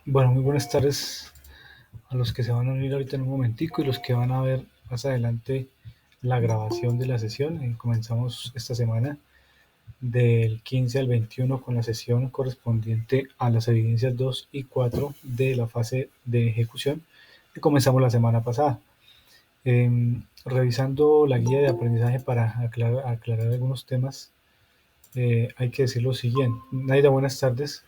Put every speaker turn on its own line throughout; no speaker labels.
Bueno, muy buenas tardes a los que se van a unir ahorita en un momentico y los que van a ver más adelante la grabación de la sesión. Comenzamos esta semana del 15 al 21 con la sesión correspondiente a las evidencias 2 y 4 de la fase de ejecución que comenzamos la semana pasada. Revisando la guía de aprendizaje para aclarar algunos temas, hay que decir lo siguiente. Naida, buenas tardes.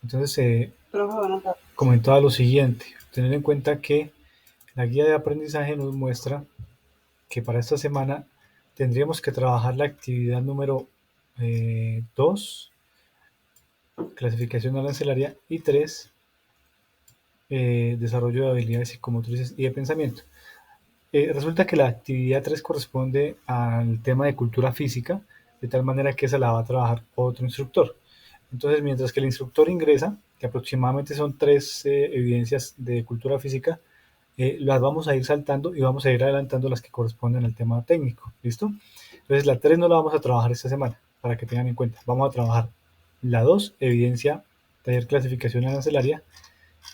Entonces,
Profe, buenas tardes.
comentaba lo siguiente, tener en cuenta que la guía de aprendizaje nos muestra que para esta semana tendríamos que trabajar la actividad número 2, clasificación arancelaria, y 3, desarrollo de habilidades psicomotrices y de pensamiento. Resulta que la actividad 3 corresponde al tema de cultura física, de tal manera que esa la va a trabajar otro instructor. Entonces, mientras que el instructor ingresa, que aproximadamente son 3 evidencias de cultura física, las vamos a ir saltando y vamos a ir adelantando las que corresponden al tema técnico. ¿Listo? Entonces, la 3 no la vamos a trabajar esta semana, para que tengan en cuenta. Vamos a trabajar la 2, evidencia, taller clasificación arancelaria,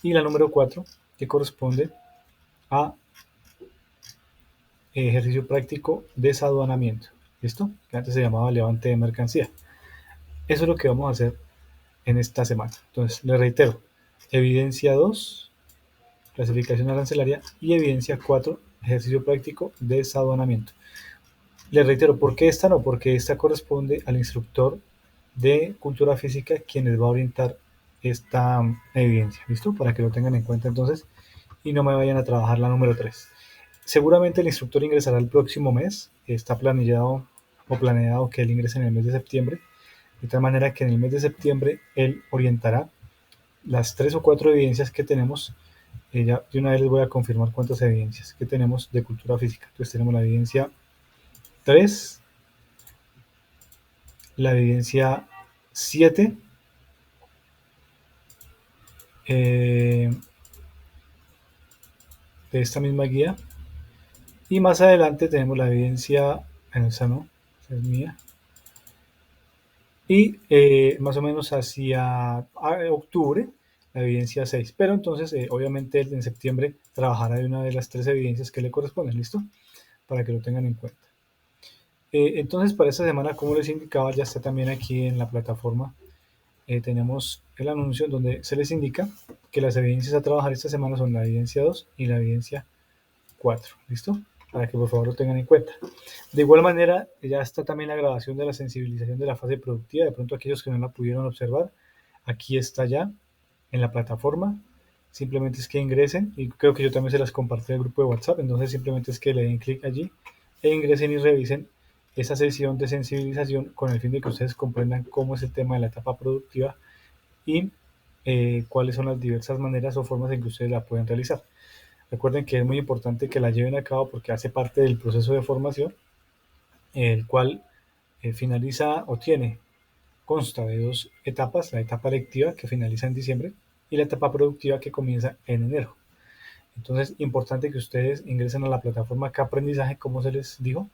y la número 4, que corresponde a ejercicio práctico de desaduanamiento. ¿Listo? Que antes se llamaba levante de mercancía. Eso es lo que vamos a hacer en esta semana. Entonces, les reitero, evidencia 2, clasificación arancelaria, y evidencia 4, ejercicio práctico de desaduanamiento. Les reitero, ¿por qué esta no? Porque esta corresponde al instructor de cultura física quien les va a orientar esta evidencia. ¿Listo? Para que lo tengan en cuenta entonces y no me vayan a trabajar la número 3. Seguramente el instructor ingresará el próximo mes. Está planillado o planeado que él ingrese en el mes de septiembre. De tal manera que en el mes de septiembre él orientará las 3 o 4 evidencias que tenemos. Ya de una vez les voy a confirmar cuántas evidencias que tenemos de cultura física. Entonces tenemos la evidencia 3, la evidencia 7, de esta misma guía, y más adelante tenemos la evidencia, en esa no, esa es mía, y más o menos hacia octubre la evidencia 6, pero entonces obviamente en septiembre trabajará de una de las 3 evidencias que le corresponden. ¿Listo? Para que lo tengan en cuenta. Entonces para esta semana, como les indicaba, ya está también aquí en la plataforma. Tenemos el anuncio donde se les indica que las evidencias a trabajar esta semana son la evidencia 2 y la evidencia 4. ¿Listo? Para que por favor lo tengan en cuenta. De igual manera, ya está también la grabación de la sensibilización de la fase productiva. De pronto aquellos que no la pudieron observar, aquí está ya en la plataforma. Simplemente es que ingresen, y creo que yo también se las compartí al grupo de WhatsApp, entonces simplemente es que le den clic allí e ingresen y revisen esa sesión de sensibilización con el fin de que ustedes comprendan cómo es el tema de la etapa productiva y cuáles son las diversas maneras o formas en que ustedes la pueden realizar. Recuerden que es muy importante que la lleven a cabo porque hace parte del proceso de formación, el cual finaliza o consta de 2 etapas, la etapa lectiva que finaliza en diciembre y la etapa productiva que comienza en enero. Entonces, importante que ustedes ingresen a la plataforma K Aprendizaje, como se les dijo,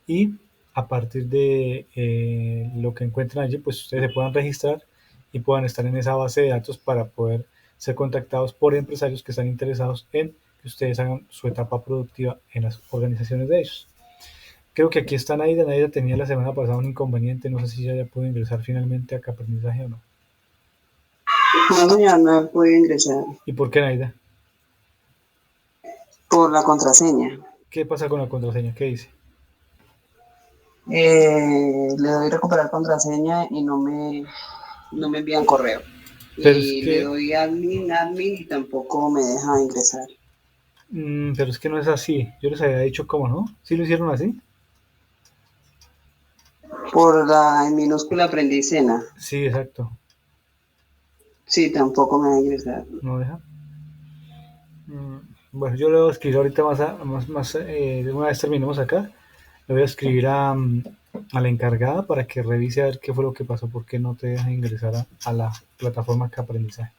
y a partir de lo que encuentran allí, pues ustedes se puedan registrar y puedan estar en esa base de datos para poder ser contactados por empresarios que están interesados en que ustedes hagan su etapa productiva en las organizaciones de ellos. Creo que aquí está Naida. Naida tenía la semana pasada un inconveniente, no sé si ya pudo ingresar finalmente a Aprendizaje o no.
No, ya no pude ingresar
¿Y por qué, Naida?
por la contraseña.
¿Qué pasa con la contraseña? ¿Qué dice?
Le doy recuperar contraseña y no me envían correo.
Pero es
Y le
que,
doy admin y tampoco me deja ingresar.
pero es que no es así. Yo les había dicho cómo, ¿no? ¿Sí lo hicieron así?
Por la en minúscula aprendí cena.
Sí, exacto.
Sí, tampoco me deja ingresar.
No deja. Mm, Bueno, yo le voy a escribir ahorita de una vez terminemos acá. Le voy a escribir a la encargada para que revise a ver qué fue lo que pasó, por qué no te deja ingresar a la plataforma que aprendizaje.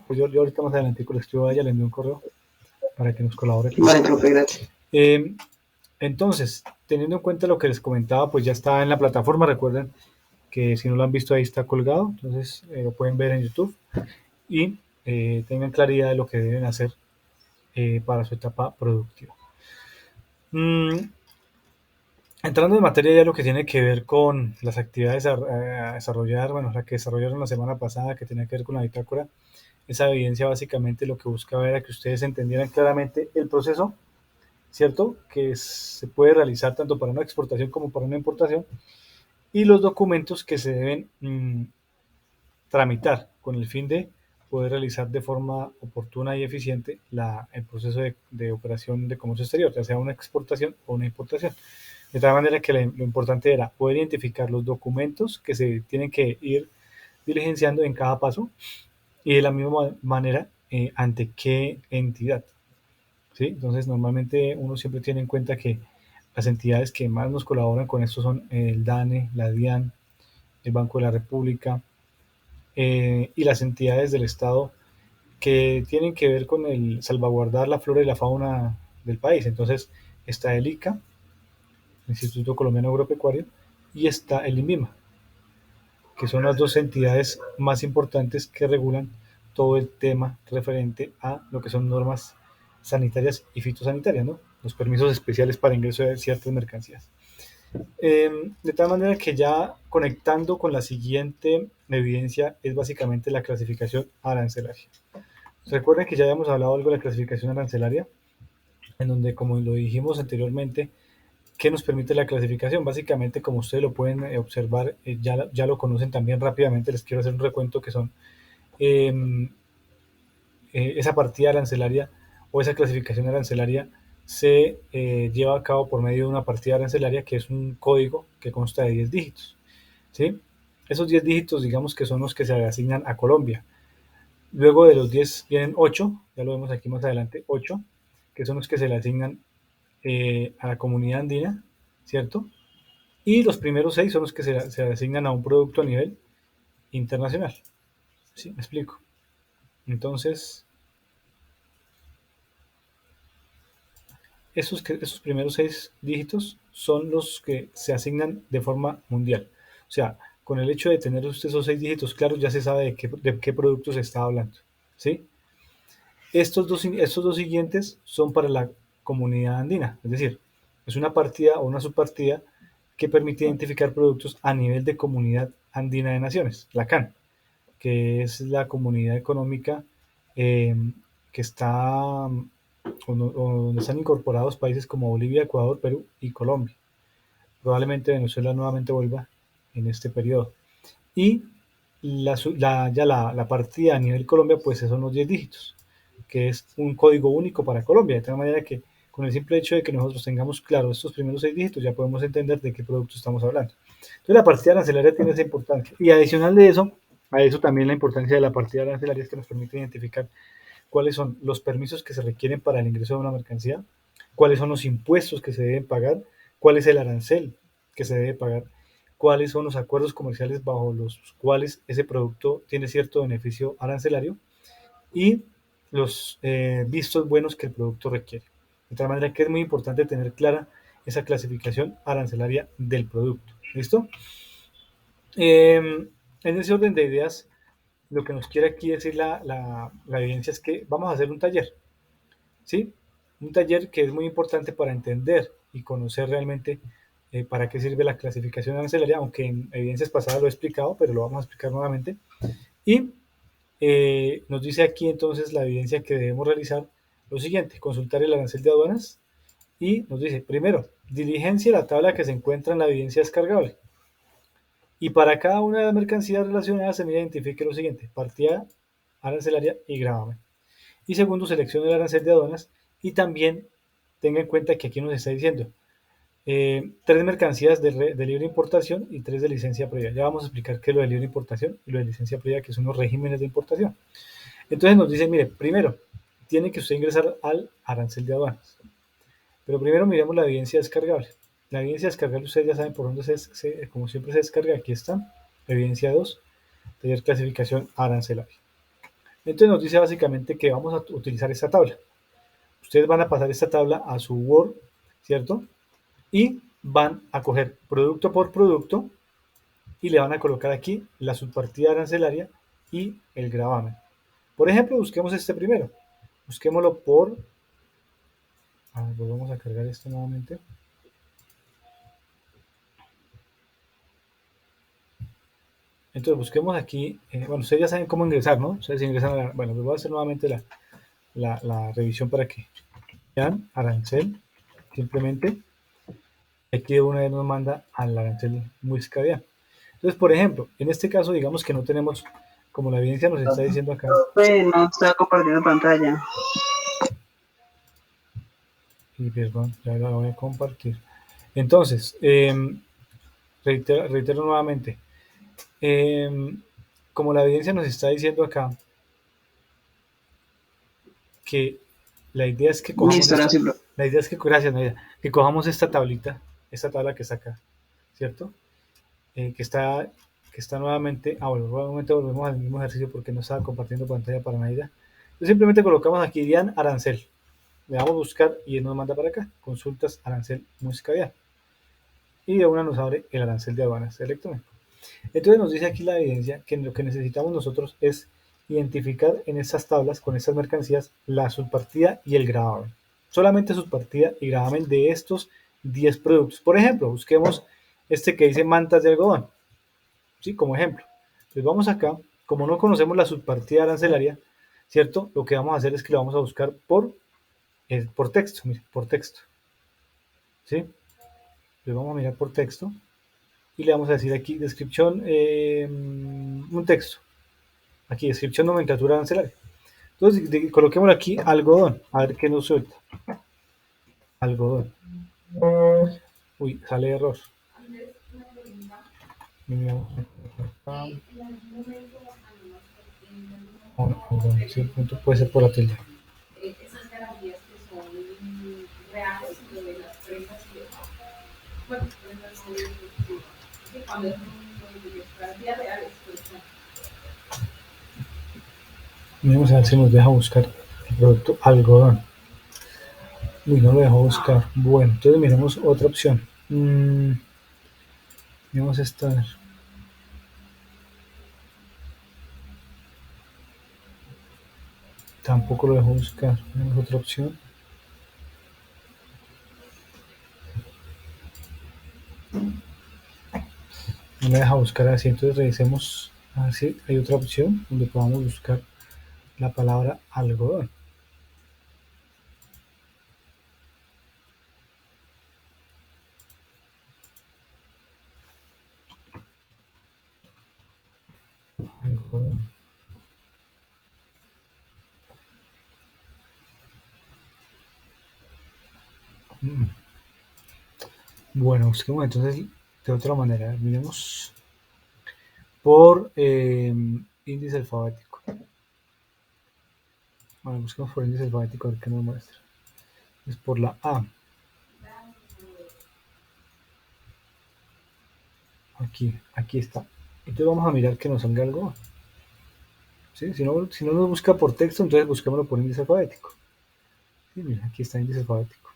Pues yo ahorita más adelante le escribo a ella, le envío un correo para que nos colabore con
Vale,
esto.
profe, gracias.
Eh, entonces, teniendo en cuenta lo que les comentaba, pues ya está en la plataforma. Recuerden que si no lo han visto ahí está colgado, entonces lo pueden ver en YouTube. y tengan claridad de lo que deben hacer para su etapa productiva. Mm, Entrando en materia ya lo que tiene que ver con las actividades a desarrollar, bueno, la que desarrollaron la semana pasada, que tenía que ver con la bitácora, esa evidencia básicamente lo que buscaba era que ustedes entendieran claramente el proceso, ¿cierto? Que se puede realizar tanto para una exportación como para una importación y los documentos que se deben tramitar con el fin de poder realizar de forma oportuna y eficiente el proceso de operación de comercio exterior, ya sea una exportación o una importación. De tal manera que lo importante era poder identificar los documentos que se tienen que ir diligenciando en cada paso y de la misma manera ante qué entidad. ¿Sí? Entonces, normalmente uno siempre tiene en cuenta que las entidades que más nos colaboran con esto son el DANE, la DIAN, el Banco de la República y las entidades del Estado que tienen que ver con el salvaguardar la flora y la fauna del país. Entonces, está el ICA, el Instituto Colombiano Agropecuario, y está el INVIMA, que son las dos entidades más importantes que regulan todo el tema referente a lo que son normas sanitarias y fitosanitarias, ¿no? Los permisos especiales para ingreso de ciertas mercancías. De tal manera que ya conectando con la siguiente evidencia es básicamente la clasificación arancelaria. Recuerden que ya habíamos hablado algo de la clasificación arancelaria, en donde, como lo dijimos anteriormente, ¿qué nos permite la clasificación? Básicamente, como ustedes lo pueden observar, ya lo conocen también rápidamente, les quiero hacer un recuento que son eh, esa partida arancelaria o esa clasificación arancelaria se lleva a cabo por medio de una partida arancelaria que es un código que consta de 10 dígitos. ¿Sí? Esos 10 dígitos, digamos que son los que se asignan a Colombia. Luego de los 10 vienen 8, ya lo vemos aquí más adelante, 8, que son los que se le asignan a la comunidad andina, ¿cierto? Y los primeros 6 son los que se asignan a un producto a nivel internacional. ¿Sí? ¿Me explico? Entonces, esos primeros 6 dígitos son los que se asignan de forma mundial. O sea, con el hecho de tener usted esos 6 dígitos claros, ya se sabe de qué producto se está hablando. ¿Sí? Estos dos siguientes son para la comunidad andina, es decir, es una partida o una subpartida que permite identificar productos a nivel de Comunidad Andina de Naciones, la CAN, que es la comunidad económica eh, que está o donde están incorporados países como Bolivia, Ecuador, Perú y Colombia. Probablemente Venezuela nuevamente vuelva en este periodo. Y ya la partida a nivel Colombia, pues son los 10 dígitos, que es un código único para Colombia, de tal manera que con el simple hecho de que nosotros tengamos claro estos primeros 6 dígitos, ya podemos entender de qué producto estamos hablando. Entonces la partida arancelaria tiene esa importancia. Y adicional de eso, a eso también la importancia de la partida arancelaria es que nos permite identificar cuáles son los permisos que se requieren para el ingreso de una mercancía, cuáles son los impuestos que se deben pagar, cuál es el arancel que se debe pagar, cuáles son los acuerdos comerciales bajo los cuales ese producto tiene cierto beneficio arancelario y los vistos buenos que el producto requiere. De tal manera que es muy importante tener clara esa clasificación arancelaria del producto. ¿Listo? En ese orden de ideas, lo que nos quiere aquí decir la evidencia es que vamos a hacer un taller, ¿sí? Un taller que es muy importante para entender y conocer realmente para qué sirve la clasificación arancelaria, aunque en evidencias pasadas lo he explicado, pero lo vamos a explicar nuevamente. Y nos dice aquí entonces la evidencia que debemos realizar lo siguiente, consultar el arancel de aduanas y nos dice, primero, diligencia la tabla que se encuentra en la evidencia descargable. Y para cada una de las mercancías relacionadas se me identifique lo siguiente, partida arancelaria y gravamen. Y segundo, seleccione el arancel de aduanas y también tenga en cuenta que aquí nos está diciendo 3 mercancías de libre importación y 3 de licencia previa. Ya vamos a explicar qué es lo de libre importación y lo de licencia previa, que son los regímenes de importación. Entonces nos dice, mire, primero, tiene que usted ingresar al arancel de aduanas. Pero primero miremos la evidencia descargable. La evidencia descargable, ustedes ya saben por dónde como siempre se descarga. Aquí está, evidencia 2, taller clasificación arancelaria. Entonces nos dice básicamente que vamos a utilizar esta tabla. Ustedes van a pasar esta tabla a su Word, ¿cierto? Y van a coger producto por producto y le van a colocar aquí la subpartida arancelaria y el gravamen. Por ejemplo, busquemos este primero. Busquémoslo por... A ver, volvemos a cargar esto nuevamente. Entonces busquemos aquí, bueno, ustedes ya saben cómo ingresar, ¿no? Ustedes ingresan a la, bueno, les voy a hacer nuevamente la revisión para que vean arancel, simplemente. Aquí de una vez nos manda al arancel Muscadía. Entonces, por ejemplo, en este caso, digamos que no tenemos, como la evidencia nos está diciendo acá.
Pues no estaba compartiendo pantalla.
Y perdón, ya la voy a compartir. Entonces, reitero nuevamente, como la evidencia nos está diciendo acá que la idea es que cojamos
Listo, ahora
esta,
sí, bro.
la idea es que, gracias Nadia, que cojamos esta tablita, esta tabla que está acá, ¿cierto? Que está nuevamente, bueno, nuevamente volvemos al mismo ejercicio porque no estaba compartiendo pantalla para Nadia. Entonces simplemente colocamos aquí Dian Arancel, le damos buscar y él nos manda para acá, consultas Arancel Música Dian. Y de una nos abre el arancel de aduanas electrónico. Entonces nos dice aquí la evidencia que lo que necesitamos nosotros es identificar en estas tablas con estas mercancías la subpartida y el gravamen. Solamente subpartida y gravamen de estos 10 productos. Por ejemplo, busquemos este que dice mantas de algodón, ¿sí? Como ejemplo. Entonces vamos acá, como no conocemos la subpartida arancelaria, ¿cierto? Lo que vamos a hacer es que lo vamos a buscar por texto, mire, por texto, ¿sí? Le vamos a mirar por texto y le vamos a decir aquí descripción, un texto. Aquí, descripción, nomenclatura arancelaria. Entonces, coloquémosle aquí algodón, a ver qué nos suelta. Algodón. Uy, sale error. Algodón, sí, punto puede ser por la tilde. Esas garantías que son reales, lo de las prendas y eso. Bueno, prendas no, cuando es garantías reales, pues. Vamos a ver si nos deja buscar el producto algodón. Uy, no lo dejó buscar. Bueno, entonces miremos otra opción. Miremos esta. Tampoco lo dejó buscar. Miremos otra opción. No me deja buscar así. Entonces revisemos a ver si hay otra opción donde podamos buscar la palabra algodón. Algodón. Bueno, busquemos entonces de otra manera. Miremos por índice alfabético. Bueno, busquemos por índice alfabético a ver qué nos muestra. Es por la A. Aquí está. Entonces vamos a mirar que nos salga algo. ¿Sí? Si no nos busca por texto, entonces busquémoslo por índice alfabético. Sí, mira, aquí está índice alfabético.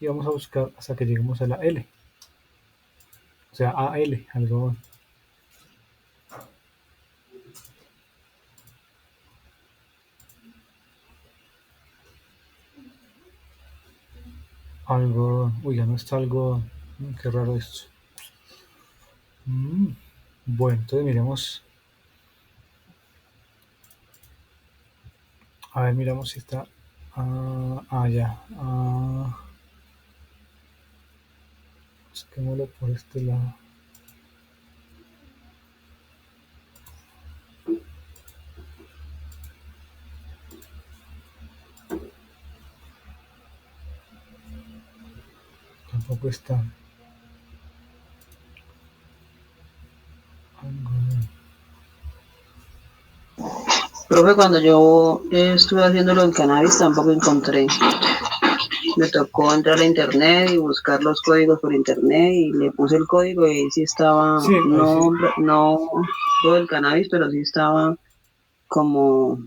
Y vamos a buscar hasta que lleguemos a la L. O sea, AL, algodón. Algodón. Uy, ya no está algodón. Qué raro esto. Bueno, entonces miremos. A ver, miramos si está. Ya. Busquémoslo por este lado. Tampoco está. Algodón.
Profe, cuando yo estuve haciendo lo del cannabis tampoco encontré. Me tocó entrar a internet y buscar los códigos por internet y le puse el código y ahí sí estaba,
Sí, ahí sí.
no todo el cannabis, pero sí estaba como,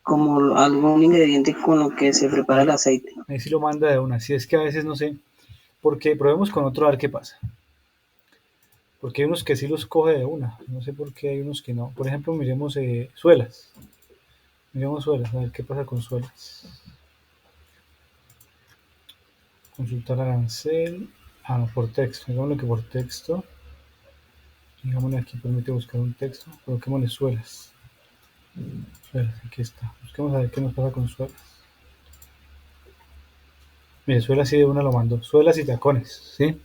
como algún ingrediente con lo que se prepara el aceite.
Ahí sí lo manda de una. Si es que a veces no sé. Porque probemos con otro a ver qué pasa. Porque hay unos que sí los coge de una. No sé por qué hay unos que no. Por ejemplo, miremos suelas. Miremos suelas, a ver qué pasa con suelas. Consultar arancel. Ah, no, por texto. Digámosle que por texto. Digámosle aquí, permite buscar un texto. Coloquémosle suelas. Suelas, aquí está. Busquemos a ver qué nos pasa con suelas. Mire, suelas sí de una lo mandó. Suelas y tacones, ¿sí?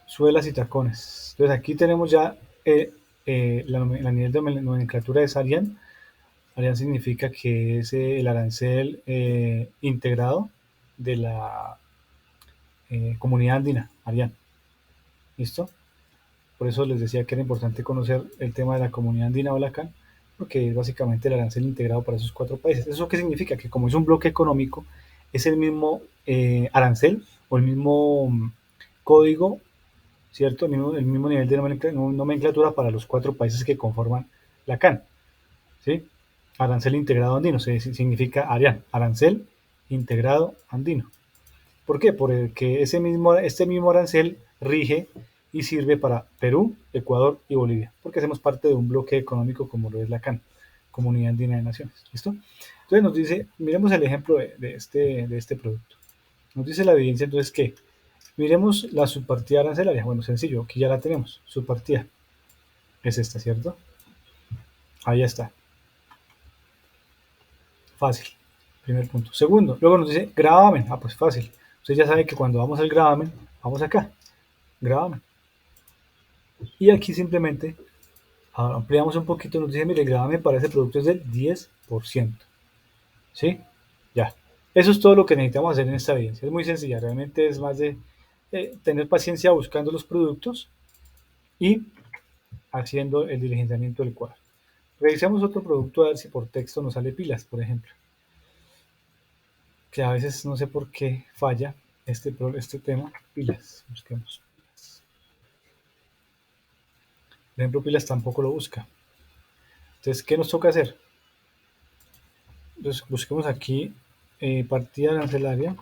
Suelas y tacones. Entonces aquí tenemos ya la nivel de nomenclatura es Arian. Arian significa que es el arancel integrado de la comunidad andina, Arian. ¿Listo? Por eso les decía que era importante conocer el tema de la comunidad andina o LACAN, porque es básicamente el arancel integrado para esos 4 países. ¿Eso qué significa? Que como es un bloque económico, es el mismo arancel o el mismo código, ¿cierto? El mismo nivel de nomenclatura para los 4 países que conforman la CAN, ¿sí? Arancel integrado andino, significa ARIAN, arancel integrado andino. ¿Por qué? Porque este mismo arancel rige y sirve para Perú, Ecuador y Bolivia, porque hacemos parte de un bloque económico como lo es la CAN, Comunidad Andina de Naciones. ¿Listo? Entonces nos dice, miremos el ejemplo de este producto. Nos dice la evidencia entonces que miremos la subpartida arancelaria. Bueno, sencillo, aquí ya la tenemos. Subpartida es esta, ¿cierto? Ahí está. Fácil. Primer punto. Segundo, luego nos dice gravamen. Ah, pues fácil. Usted ya sabe que cuando vamos al gravamen, vamos acá. Gravamen. Y aquí simplemente ampliamos un poquito, nos dice, mire, el gravamen para ese producto es del 10%. ¿Sí? Ya. Eso es todo lo que necesitamos hacer en esta evidencia. Es muy sencilla, realmente es más de tener paciencia buscando los productos y haciendo el diligenciamiento del cuadro. Revisemos otro producto a ver si por texto nos sale pilas, por ejemplo. Que a veces no sé por qué falla este tema. Pilas, busquemos. Por ejemplo, pilas tampoco lo busca. Entonces, ¿qué nos toca hacer? Entonces, busquemos aquí partida arancelaria.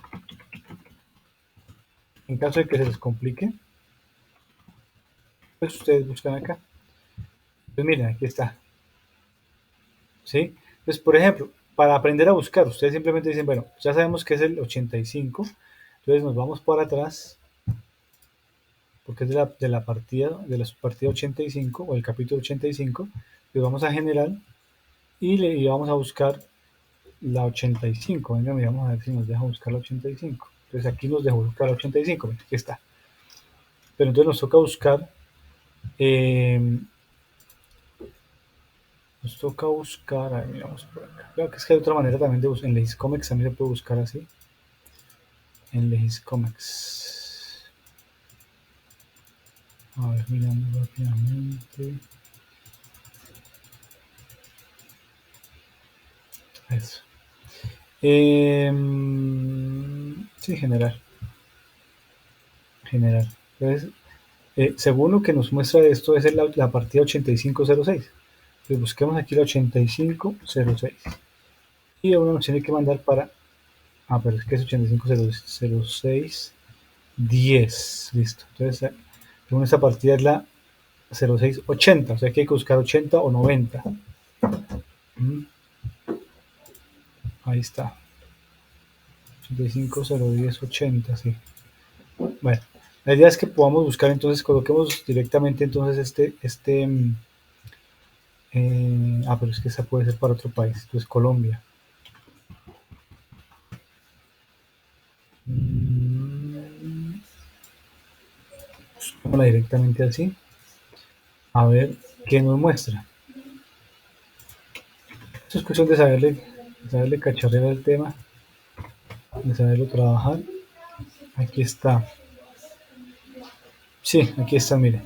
En caso de que se les complique, pues ustedes buscan acá. Pues miren, aquí está. ¿Sí? Entonces, por ejemplo, para aprender a buscar, ustedes simplemente dicen, bueno, ya sabemos que es el 85, entonces nos vamos para atrás, porque es de la partida, de la subpartida 85 o el capítulo 85, pues vamos a general y vamos a buscar la 85. Venga, vamos a ver si nos deja buscar la 85. Entonces aquí nos deja buscar la 85, aquí está. Pero entonces nos toca buscar eh, nos toca buscar, ahí miramos por acá. Claro que es que hay otra manera también de buscar. En Legiscomex también se puede buscar así. En Legiscomex. A ver, mirando rápidamente. Eso. Sí, general. General. Entonces, según lo que nos muestra esto, es la partida 8506. Entonces busquemos aquí la 8506. Y uno nos tiene que mandar para. Ah, pero es que es 8506. 10, listo. Entonces, según esta partida es la 0680, o sea que hay que buscar 80 o 90. Ahí está. 85, 010, 80, sí. Bueno, la idea es que podamos buscar, entonces coloquemos directamente entonces pero es que esa puede ser para otro país, entonces Colombia. Busquémosla directamente así. A ver qué nos muestra. Esto es cuestión de saberle cacharrear el tema, de saberlo trabajar. Aquí está. Sí, aquí está, mire.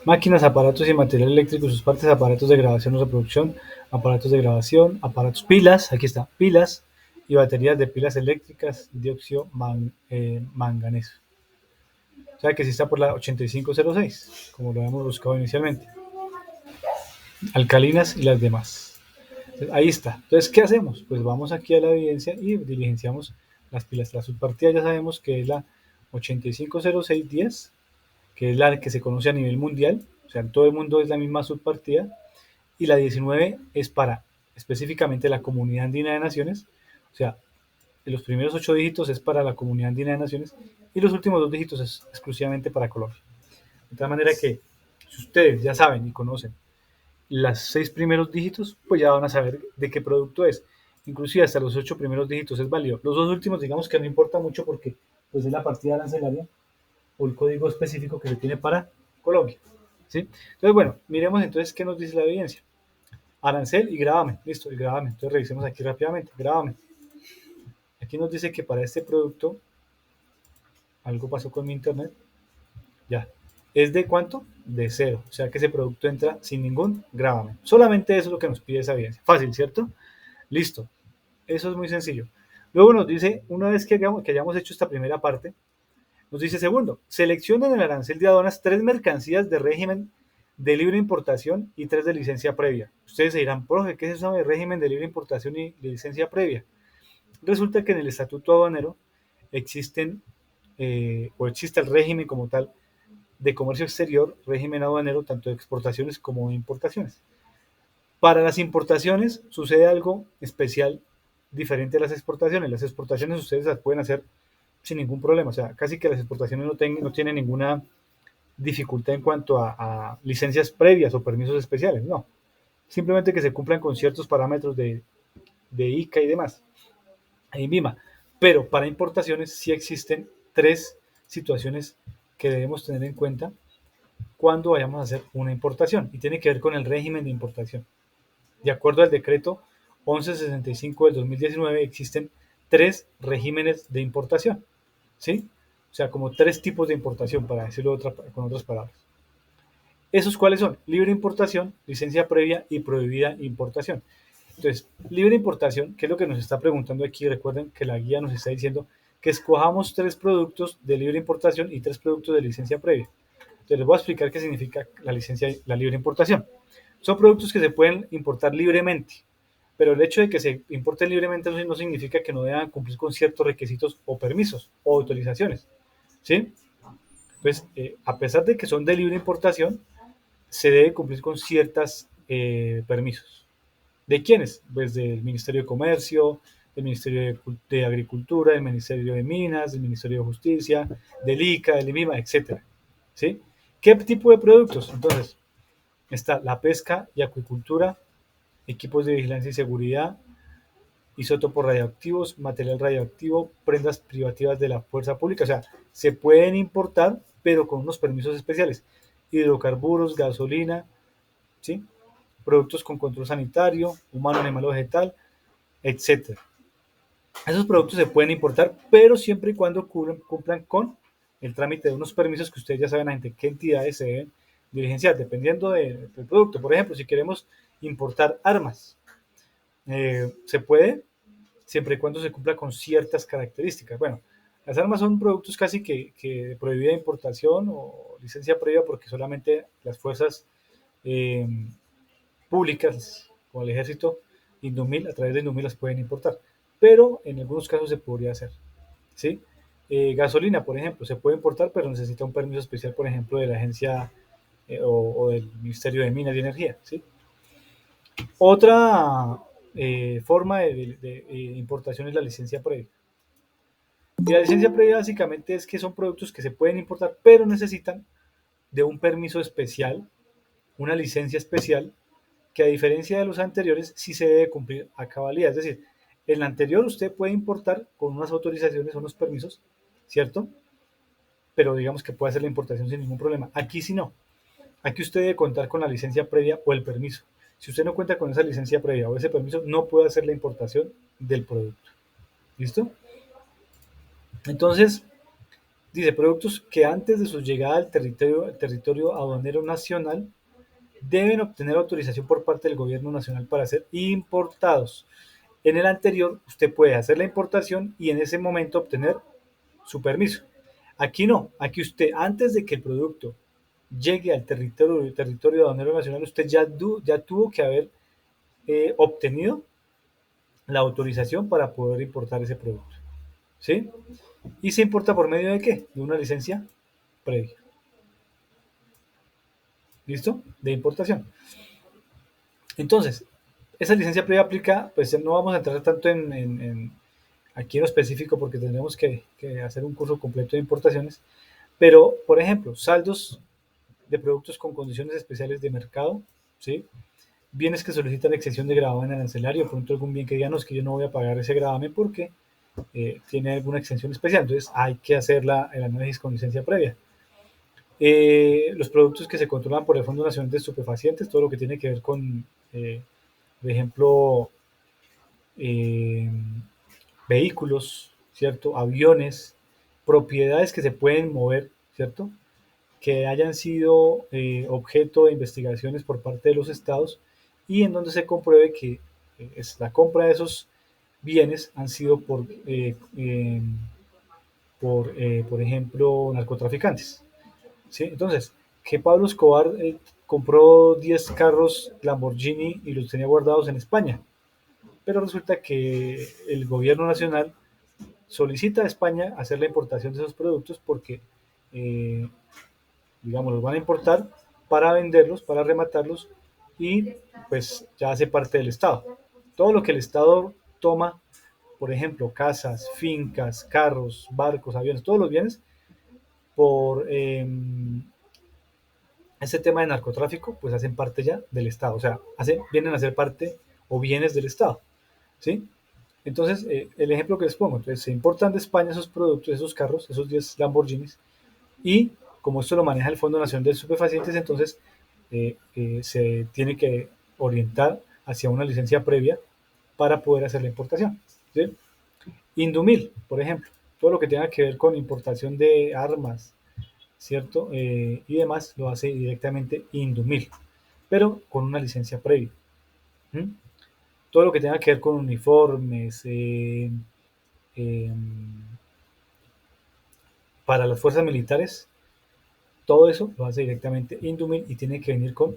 Máquinas, aparatos y material eléctrico, sus partes, aparatos de grabación o reproducción, aparatos de grabación, aparatos, pilas, aquí está, pilas y baterías de pilas eléctricas, dióxido manganeso. O sea que sí está por la 8506, como lo habíamos buscado inicialmente. Alcalinas y las demás. Entonces, ahí está. Entonces, ¿qué hacemos? Pues vamos aquí a la evidencia y diligenciamos las pilas. La subpartida ya sabemos que es la 850610, que es la que se conoce a nivel mundial, o sea, en todo el mundo es la misma subpartida, y la 19 es para específicamente la Comunidad Andina de Naciones, o sea, los primeros 8 dígitos es para la Comunidad Andina de Naciones y los últimos 2 dígitos es exclusivamente para Colombia. De tal manera que si ustedes ya saben y conocen las 6 primeros dígitos, pues ya van a saber de qué producto es. Inclusive hasta los 8 primeros dígitos es válido. Los 2 últimos digamos que no importa mucho porque pues es la partida arancelaria o el código específico que se tiene para Colombia. ¿Sí? Entonces, bueno, miremos entonces qué nos dice la evidencia. Arancel y gravamen. Listo, el gravamen. Entonces revisemos aquí rápidamente. Gravamen. Aquí nos dice que para este producto, algo pasó con mi internet, ya, ¿es de cuánto? De cero. O sea que ese producto entra sin ningún gravamen. Solamente eso es lo que nos pide esa evidencia. Fácil, ¿cierto? Listo. Eso es muy sencillo. Luego nos dice, una vez que hayamos hecho esta primera parte, nos dice segundo, selecciona en el arancel de aduanas 3 mercancías de régimen de libre importación y 3 de licencia previa. Ustedes se dirán, profe, ¿qué es eso de régimen de libre importación y de licencia previa? Resulta que en el estatuto aduanero existen, o existe el régimen como tal de comercio exterior, régimen aduanero tanto de exportaciones como de importaciones. Para las importaciones sucede algo especial diferente a las exportaciones. Las exportaciones ustedes las pueden hacer sin ningún problema, o sea, casi que las exportaciones no tienen ninguna dificultad en cuanto a licencias previas o permisos especiales, no. Simplemente que se cumplan con ciertos parámetros de ICA y demás, en INVIMA. Pero para importaciones sí existen 3 situaciones que debemos tener en cuenta cuando vayamos a hacer una importación y tiene que ver con el régimen de importación. De acuerdo al decreto 1165 del 2019 existen 3 regímenes de importación, ¿sí? O sea, como 3 tipos de importación, para decirlo con otras palabras. ¿Esos cuáles son? Libre importación, licencia previa y prohibida importación. Entonces, libre importación, ¿qué es lo que nos está preguntando aquí? Recuerden que la guía nos está diciendo que escojamos 3 productos de libre importación y 3 productos de licencia previa. Entonces, les voy a explicar qué significa la libre importación. Son productos que se pueden importar libremente, pero el hecho de que se importen libremente no significa que no deban cumplir con ciertos requisitos o permisos o autorizaciones, ¿sí? Entonces, a pesar de que son de libre importación, se debe cumplir con ciertos permisos. ¿De quiénes? Pues del Ministerio de Comercio, del Ministerio de Agricultura, del Ministerio de Minas, del Ministerio de Justicia, del ICA, del IMIMA, etcétera. ¿Sí? ¿Qué tipo de productos? Entonces, está la pesca y acuicultura, equipos de vigilancia y seguridad, isótopos radioactivos, material radioactivo, prendas privativas de la fuerza pública. O sea, se pueden importar, pero con unos permisos especiales. Hidrocarburos, gasolina, ¿sí? Productos con control sanitario, humano, animal o vegetal, etcétera. Esos productos se pueden importar, pero siempre y cuando cumplan con el trámite de unos permisos que ustedes ya saben ante qué entidades se deben diligenciar, dependiendo del producto. Por ejemplo, si queremos importar armas, se puede siempre y cuando se cumpla con ciertas características. Bueno, las armas son productos casi que de prohibida importación o licencia previa porque solamente las fuerzas eh, públicas, como el ejército, Indumil, a través de Indumil las pueden importar. Pero en algunos casos se podría hacer. ¿Sí? Gasolina, por ejemplo, se puede importar, pero necesita un permiso especial, por ejemplo, de la agencia o del Ministerio de Minas y Energía. ¿Sí? Otra forma de importación es la licencia previa. Y la licencia previa básicamente es que son productos que se pueden importar, pero necesitan de un permiso especial, una licencia especial, que a diferencia de los anteriores sí se debe cumplir a cabalidad. Es decir, en el anterior usted puede importar con unas autorizaciones, unos permisos, ¿cierto? Pero digamos que puede hacer la importación sin ningún problema. Aquí sí no. Aquí usted debe contar con la licencia previa o el permiso. Si usted no cuenta con esa licencia previa o ese permiso, no puede hacer la importación del producto. ¿Listo? Entonces, dice, productos que antes de su llegada al territorio aduanero nacional deben obtener autorización por parte del gobierno nacional para ser importados. En el anterior, usted puede hacer la importación y en ese momento obtener su permiso. Aquí no, aquí usted, antes de que el producto llegue al territorio aduanero nacional, usted ya tuvo que haber obtenido la autorización para poder importar ese producto. ¿Sí? ¿Y se importa por medio de qué? De una licencia previa. ¿Listo? De importación. Entonces, Esa licencia previa aplica, pues no vamos a entrar tanto aquí en lo específico porque tendremos que hacer un curso completo de importaciones, pero por ejemplo, saldos de productos con condiciones especiales de mercado, ¿sí? Bienes que solicitan exención de gravamen arancelario, por ejemplo, algún bien que digan, no, es que yo no voy a pagar ese gravamen porque tiene alguna exención especial, entonces hay que hacer el análisis con licencia previa. Los productos que se controlan por el Fondo Nacional de Estupefacientes, todo lo que tiene que ver con, por ejemplo, eh, vehículos, ¿cierto? Aviones, propiedades que se pueden mover, ¿cierto? Que hayan sido objeto de investigaciones por parte de los estados y en donde se compruebe que es la compra de esos bienes han sido por ejemplo, narcotraficantes. ¿Sí? Entonces, que Pablo Escobar compró 10 carros Lamborghini y los tenía guardados en España, pero resulta que el gobierno nacional solicita a España hacer la importación de esos productos porque, eh, digamos, los van a importar para venderlos, para rematarlos y pues ya hace parte del Estado. Todo lo que el Estado toma, por ejemplo, casas, fincas, carros, barcos, aviones, todos los bienes, por ese tema de narcotráfico, pues hacen parte ya del Estado, o sea, vienen a ser parte o bienes del Estado, ¿sí? Entonces, el ejemplo que les pongo, entonces se importan de España esos productos, esos carros, esos 10 Lamborghinis, y como esto lo maneja el Fondo Nacional de Estupefacientes, entonces se tiene que orientar hacia una licencia previa para poder hacer la importación, ¿sí? Indumil, por ejemplo, todo lo que tenga que ver con importación de armas, ¿cierto? Y demás lo hace directamente Indumil, pero con una licencia previa. ¿Mm? Todo lo que tenga que ver con uniformes, eh, para las fuerzas militares, todo eso lo hace directamente Indumil y tiene que venir con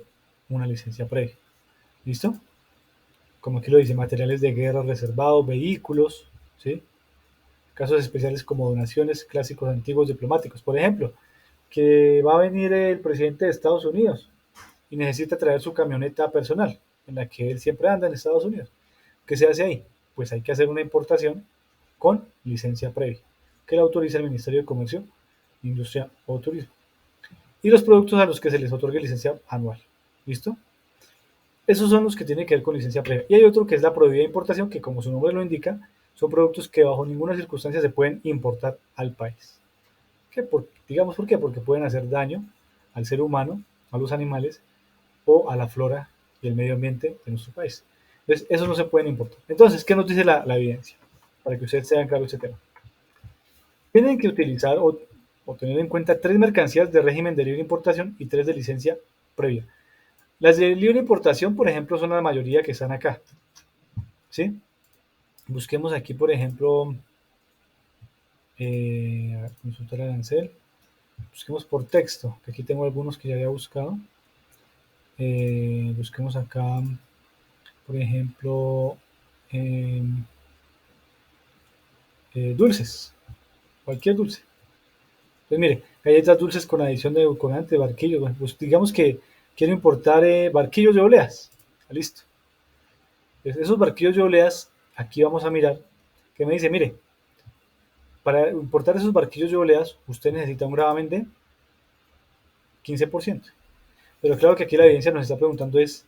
una licencia previa. ¿Listo? Como aquí lo dice, materiales de guerra reservados, vehículos, ¿sí? Casos especiales como donaciones, clásicos antiguos diplomáticos. Por ejemplo, que va a venir el presidente de Estados Unidos y necesita traer su camioneta personal, en la que él siempre anda en Estados Unidos. ¿Qué se hace ahí? Pues hay que hacer una importación con licencia previa, que la autoriza el Ministerio de Comercio, Industria o Turismo. Y los productos a los que se les otorgue licencia anual. ¿Listo? Esos son los que tienen que ver con licencia previa. Y hay otro que es la prohibida importación, que como su nombre lo indica, son productos que bajo ninguna circunstancia se pueden importar al país. Digamos, ¿por qué? Porque pueden hacer daño al ser humano, a los animales o a la flora y el medio ambiente de nuestro país. Entonces, esos no se pueden importar. Entonces, ¿qué nos dice la evidencia? Para que ustedes tengan claro este tema. Tienen que utilizar o tener en cuenta tres mercancías de régimen de libre importación y tres de licencia previa. Las de libre importación, por ejemplo, son la mayoría que están acá. ¿Sí? Busquemos aquí, por ejemplo, consultar arancel. Busquemos por texto, que aquí tengo algunos que ya había buscado. Busquemos acá, por ejemplo, eh, dulces, cualquier dulce. Pues mire, galletas dulces con adición de edulcorante, barquillos. Bueno, pues digamos que quiero importar barquillos de oleas. Listo. Entonces, esos barquillos de oleas, aquí vamos a mirar, que me dice, mire, para importar esos barquillos de oleas, usted necesita un gravamen de 15%. Pero claro que aquí la evidencia nos está preguntando es,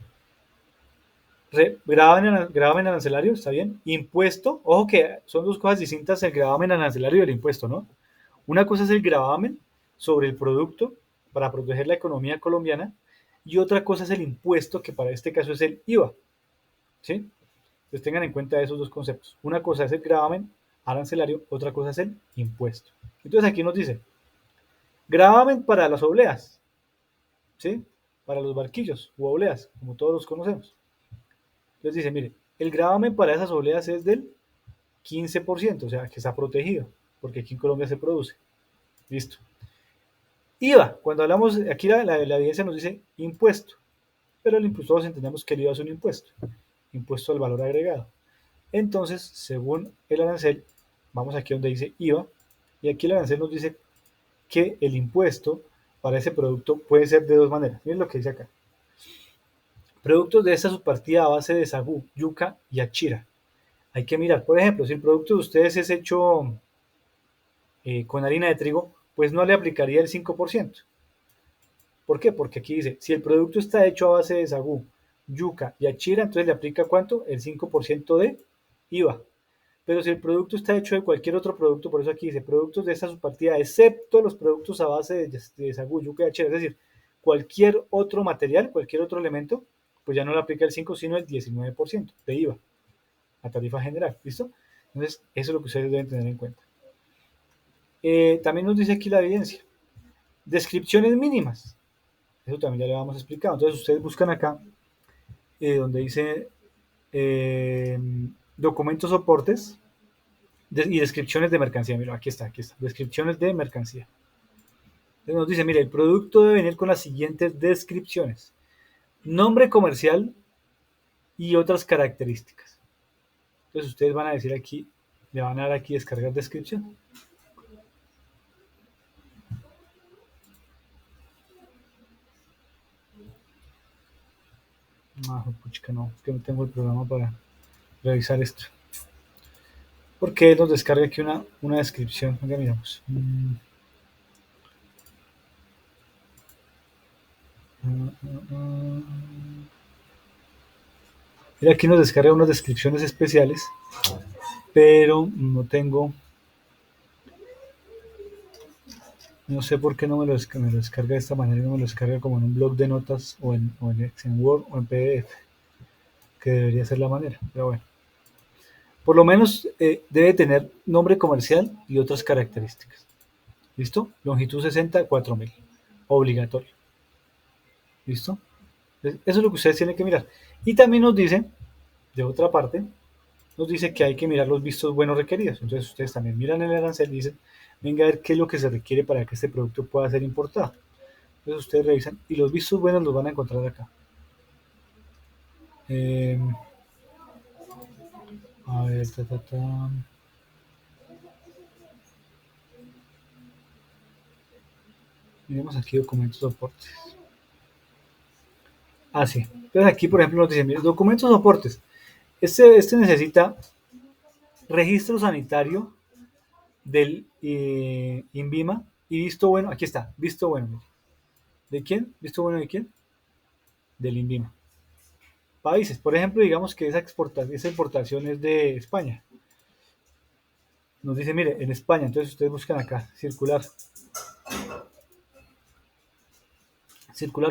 gravamen arancelario, ¿está bien? Impuesto, ojo que son dos cosas distintas el gravamen arancelario y el impuesto, ¿no? Una cosa es el gravamen sobre el producto para proteger la economía colombiana y otra cosa es el impuesto, que para este caso es el IVA, ¿sí? Entonces tengan en cuenta esos dos conceptos. Una cosa es el gravamen arancelario, otra cosa es el impuesto. Entonces aquí nos dice, gravamen para las obleas, ¿sí? Para los barquillos u obleas, como todos los conocemos. Entonces dice, mire, el gravamen para esas obleas es del 15%, o sea, que está protegido, porque aquí en Colombia se produce. Listo. IVA, cuando hablamos, aquí la evidencia nos dice impuesto, pero el impuesto todos entendemos que el IVA es un impuesto, impuesto al valor agregado. Entonces, según el arancel, vamos aquí donde dice IVA, y aquí el arancel nos dice que el impuesto para ese producto puede ser de dos maneras. Miren lo que dice acá. Productos de esta subpartida a base de sagú, yuca y achira. Hay que mirar, por ejemplo, si el producto de ustedes es hecho con harina de trigo, pues no le aplicaría el 5%. ¿Por qué? Porque aquí dice, si el producto está hecho a base de sagú, yuca y achira, entonces le aplica ¿cuánto? El 5% de IVA. Pero si el producto está hecho de cualquier otro producto, por eso aquí dice productos de esta subpartida, excepto los productos a base de sagú, yuca y achira, es decir, cualquier otro material, cualquier otro elemento, pues ya no le aplica el 5, sino el 19% de IVA, la tarifa general, ¿listo? Entonces, eso es lo que ustedes deben tener en cuenta. También nos dice aquí la evidencia. Descripciones mínimas. Eso también ya le vamos a explicar. Entonces, ustedes buscan acá, donde dice documentos soportes y descripciones de mercancía. Mira, aquí está. Descripciones de mercancía. Entonces nos dice, mira, el producto debe venir con las siguientes descripciones. Nombre comercial y otras características. Entonces ustedes van a decir aquí, le van a dar aquí descargar descripción. Puchica, no, es que no tengo el programa para revisar esto. Porque nos descarga aquí una descripción. Venga, miramos. Mira, aquí nos descarga unas descripciones especiales, pero no tengo. No sé por qué no me lo descarga de esta manera, no me lo descarga como en un blog de notas o en Word o en PDF, que debería ser la manera, pero bueno. Por lo menos debe tener nombre comercial y otras características. ¿Listo? Longitud 60, 4000. Obligatorio. ¿Listo? Eso es lo que ustedes tienen que mirar. Y también nos dice, de otra parte, nos dice que hay que mirar los vistos buenos requeridos. Entonces ustedes también miran el arancel y dicen, venga a ver qué es lo que se requiere para que este producto pueda ser importado. Entonces ustedes revisan y los vistos buenos los van a encontrar acá. A ver, miremos aquí documentos soportes. Sí. Entonces aquí, por ejemplo, nos dice, mira, documentos soportes. Este necesita registro sanitario del INVIMA y visto bueno. Aquí está, visto bueno. ¿De quién? ¿Visto bueno de quién? Del INVIMA. Países, por ejemplo, digamos que esa importación es de España. Nos dice, mire, en España, entonces ustedes buscan acá, circular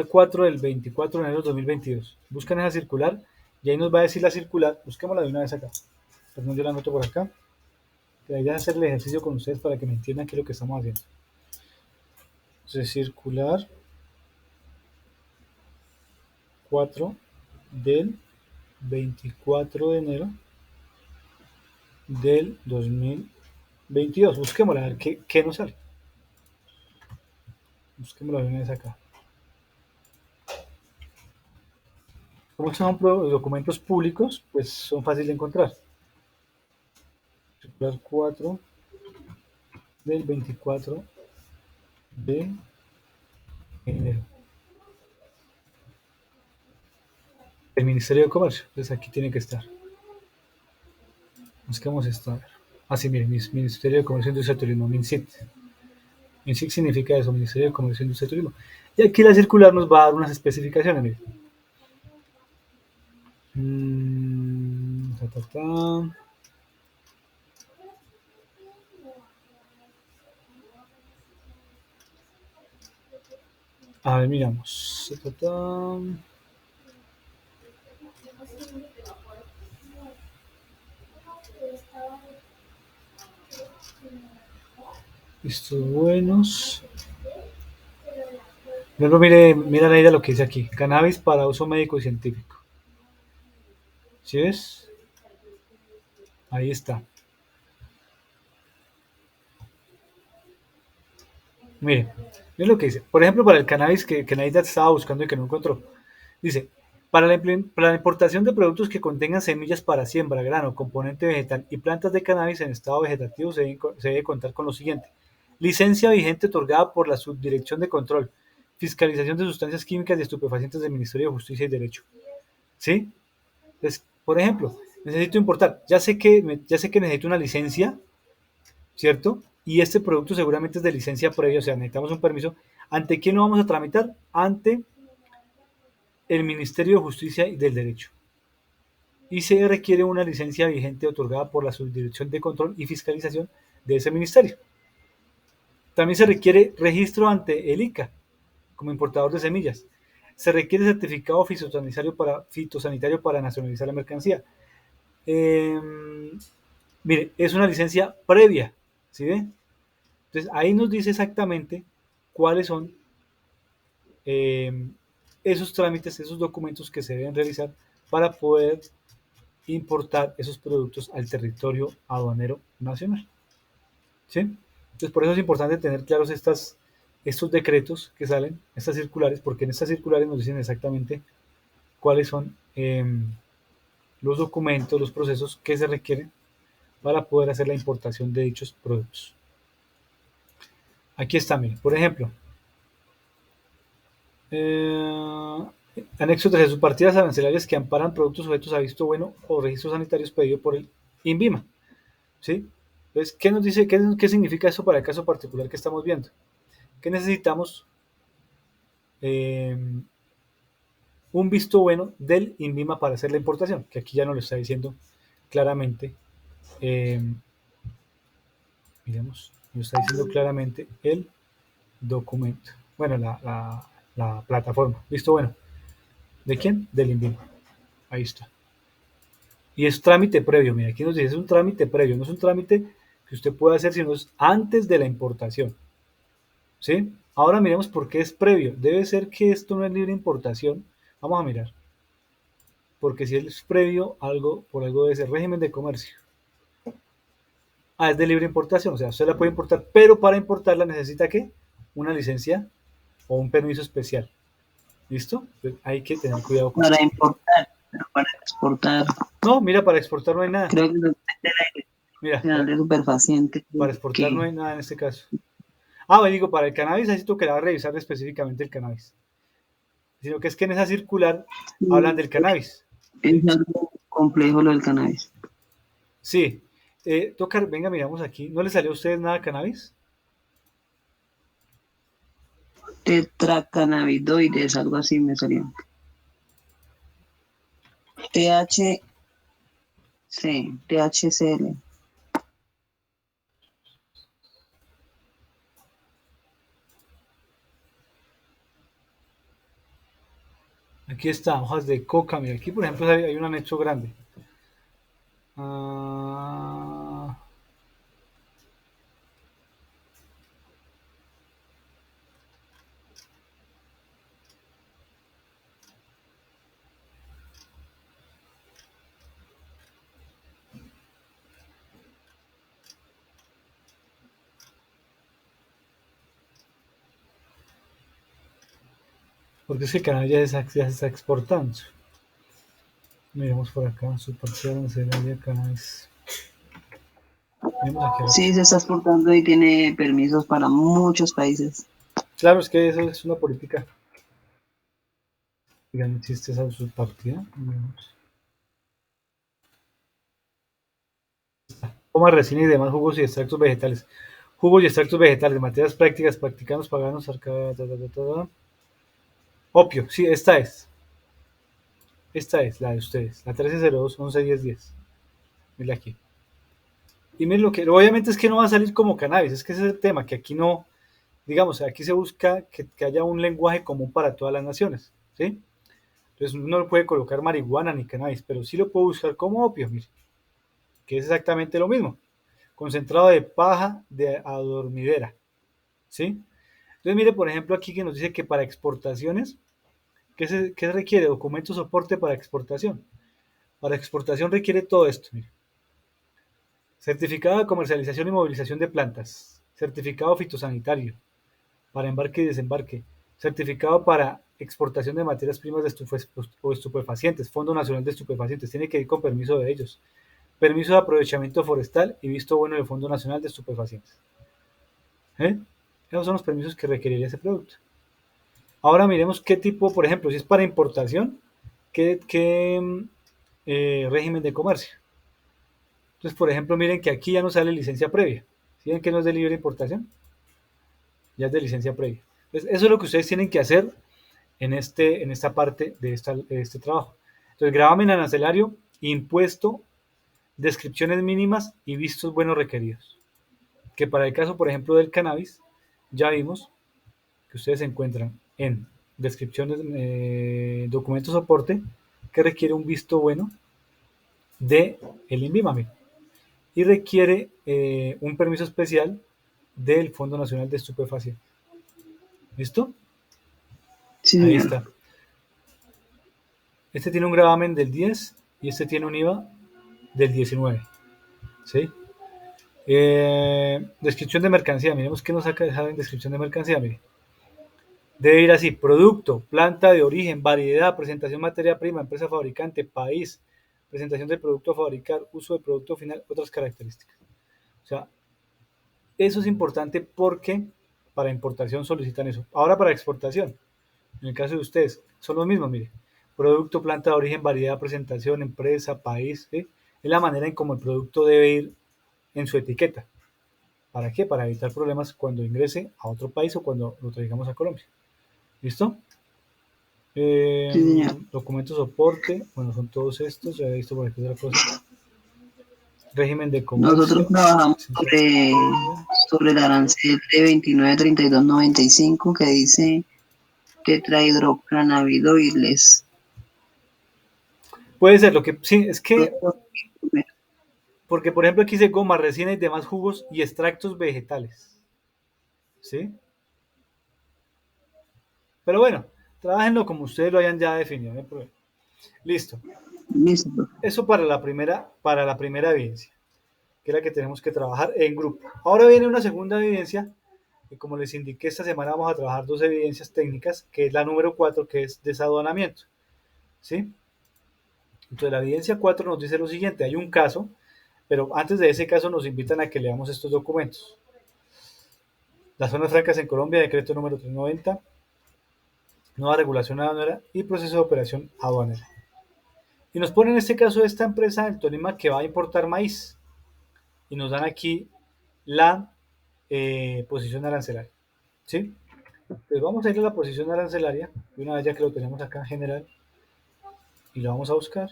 4 del 24 de enero de 2022. Buscan esa circular y ahí nos va a decir la circular. Busquémosla de una vez acá. Perdón, yo la anoto por acá. Que vaya a hacer el ejercicio con ustedes para que me entiendan qué es lo que estamos haciendo. Entonces, circular 4 del 24 de enero del 2022. Busquémosla, a ver qué nos sale. Busquémosla de una vez acá. Como estos son documentos públicos, pues son fáciles de encontrar. Circular 4 del 24 de enero. El Ministerio de Comercio. Entonces aquí tiene que estar. Busquemos esto. A ver. Sí, miren, Ministerio de Comercio, Industria y Turismo, MINCIT. MINCIT significa eso, Ministerio de Comercio, Industria y Turismo. Y aquí la circular nos va a dar unas especificaciones, miren. A ver, miramos. Estos buenos. Luego mira Neida lo que dice aquí. Cannabis para uso médico y científico. ¿Sí ves? Ahí está. Miren lo que dice. Por ejemplo, para el cannabis que Neida estaba buscando y que no encontró. Dice, para la importación de productos que contengan semillas para siembra, grano, componente vegetal y plantas de cannabis en estado vegetativo se debe contar con lo siguiente. Licencia vigente otorgada por la Subdirección de Control, Fiscalización de Sustancias Químicas y Estupefacientes del Ministerio de Justicia y Derecho. ¿sí? Entonces, por ejemplo, necesito importar, ya sé que necesito una licencia, ¿cierto? Y este producto seguramente es de licencia previa, o sea, necesitamos un permiso. ¿Ante quién lo vamos a tramitar? Ante el Ministerio de Justicia y del Derecho. Y se requiere una licencia vigente otorgada por la Subdirección de Control y Fiscalización de ese ministerio. También se requiere registro ante el ICA como importador de semillas. Se requiere certificado fitosanitario para nacionalizar la mercancía. Eh, Mire, es una licencia previa, ¿sí ve? Entonces ahí nos dice exactamente cuáles son eh, esos trámites, esos documentos que se deben realizar para poder importar esos productos al territorio aduanero nacional. ¿Sí? Entonces por eso es importante tener claros estos decretos que salen, estas circulares, porque en estas circulares nos dicen exactamente cuáles son los documentos, los procesos que se requieren para poder hacer la importación de dichos productos. Aquí está, mire, por ejemplo, eh, anexos de sus partidas arancelarias que amparan productos sujetos a visto bueno o registros sanitarios pedido por el INVIMA. ¿Sí? Entonces, ¿qué nos dice, qué significa eso para el caso particular que estamos viendo? Que necesitamos eh, un visto bueno del INVIMA para hacer la importación, que aquí ya nos lo está diciendo claramente, eh, miremos, nos está diciendo claramente el documento, bueno, la plataforma, visto bueno, ¿de quién? Del INVIMA, ahí está. Y es trámite previo, mira, aquí nos dice, es un trámite previo, no es un trámite que usted puede hacer, sino es antes de la importación, ¿sí? Ahora miremos por qué es previo. Debe ser que esto no es libre importación. Vamos a mirar. Porque si es previo, por algo debe ser régimen de comercio. Ah, es de libre importación. O sea, usted la puede importar, pero para importarla necesita ¿qué? Una licencia o un permiso especial. ¿Listo? Entonces, hay que tener cuidado con
Para
eso.
importar, pero para exportar,
No, mira, para exportar no hay nada.
creo que no es de la
Mira,
Dirección de Superfaciente
para exportar no
que
hay nada en este caso. Ah, me digo, para el cannabis, ahí sí tocará revisar específicamente el cannabis. Sino que es que en esa circular hablan del cannabis.
es
¿Sí?
algo complejo lo del cannabis.
Sí. Tocar, venga, miramos aquí. ¿No le salió a ustedes nada de cannabis?
Tetracannabidoides, algo así me salió. THC, THCL.
Aquí está, hojas de coca. Mira, aquí por ejemplo hay un anexo grande. Ah, porque es que el cannabis ya se está exportando. Miremos por acá, su partida arancelaria cannabis. Miremos aquí abajo.
Sí, se está exportando y tiene permisos para muchos países.
Claro, es que eso es una política. Díganme, ¿existe esa subpartida? Miremos. Toma resina y demás jugos y extractos vegetales. Jugos y extractos vegetales, materias prácticas, practicanos, paganos, opio, sí, esta es. Esta es la de ustedes, la 1302-111010. Mira aquí. Y miren lo que, obviamente es que no va a salir como cannabis, es que ese es el tema, que aquí no, digamos, aquí se busca que haya un lenguaje común para todas las naciones, ¿sí? Entonces uno no puede colocar marihuana ni cannabis, pero sí lo puedo buscar como opio, mire, que es exactamente lo mismo, concentrado de paja de adormidera, ¿sí? Entonces mire, por ejemplo, aquí que nos dice que para exportaciones, ¿qué se requiere? Documento soporte para exportación. Para exportación requiere todo esto, mire. Certificado de comercialización y movilización de plantas. Certificado fitosanitario para embarque y desembarque. Certificado para exportación de materias primas o estupefacientes. Fondo Nacional de Estupefacientes. Tiene que ir con permiso de ellos. Permiso de aprovechamiento forestal y visto bueno del Fondo Nacional de Estupefacientes. ¿Eh? Esos son los permisos que requeriría ese producto. Ahora miremos qué tipo, por ejemplo, si es para importación, ¿Qué régimen de comercio? Entonces, por ejemplo, miren que aquí ya no sale licencia previa. ¿Sí ven que no es de libre importación? Ya es de licencia previa. Entonces, eso es lo que ustedes tienen que hacer en esta parte de este trabajo. Entonces, gravamen arancelario, impuesto, descripciones mínimas y vistos buenos requeridos. Que para el caso, por ejemplo, del cannabis, ya vimos que ustedes encuentran en descripciones, documento soporte, que requiere un visto bueno de el INVIMA y requiere un permiso especial del Fondo Nacional de Estupefacientes. ¿Listo?
Sí,
Ahí
señor.
está. Este tiene un gravamen del 10 y este tiene un IVA del 19. ¿Sí? Descripción de mercancía. Miremos qué nos saca en descripción de mercancía. Mire. Debe ir así: producto, planta de origen, variedad, presentación materia prima, empresa fabricante, país, presentación del producto a fabricar, uso del producto final, otras características. O sea, eso es importante porque para importación solicitan eso. Ahora para exportación, en el caso de ustedes, son los mismos, mire. Producto, planta de origen, variedad, presentación, empresa, país. ¿Sí? Es la manera en cómo el producto debe ir en su etiqueta. ¿Para qué? Para evitar problemas cuando ingrese a otro país o cuando lo traigamos a Colombia. ¿Listo?
Sí, señor.
Documento soporte, bueno, son todos estos, ya he visto por aquí otra cosa. Régimen de
Nosotros
comercio,
trabajamos
licencia
sobre,
previa.
sobre el arancel de 29.32.95 que dice tetrahidrocannabidoides.
Puede ser, lo que sí, es que, porque por ejemplo aquí dice goma, resina y demás jugos y extractos vegetales. ¿Sí? Pero bueno, trabajenlo como ustedes lo hayan ya definido, no hay problema. Listo.
Listo.
Eso para la primera evidencia, que es la que tenemos que trabajar en grupo. Ahora viene una segunda evidencia, y como les indiqué, esta semana vamos a trabajar dos evidencias técnicas, que es la número 4, que es desaduanamiento. ¿Sí? Entonces la evidencia 4 nos dice lo siguiente: hay un caso, pero antes de ese caso nos invitan a que leamos estos documentos. Las zonas francas en Colombia, decreto número 390, nueva regulación aduanera y proceso de operación aduanera. Y nos ponen en este caso esta empresa del Tolima que va a importar maíz. Y nos dan aquí la posición arancelaria. ¿Sí? Entonces vamos a ir a la posición arancelaria, y una vez ya que lo tenemos acá en general, y lo vamos a buscar,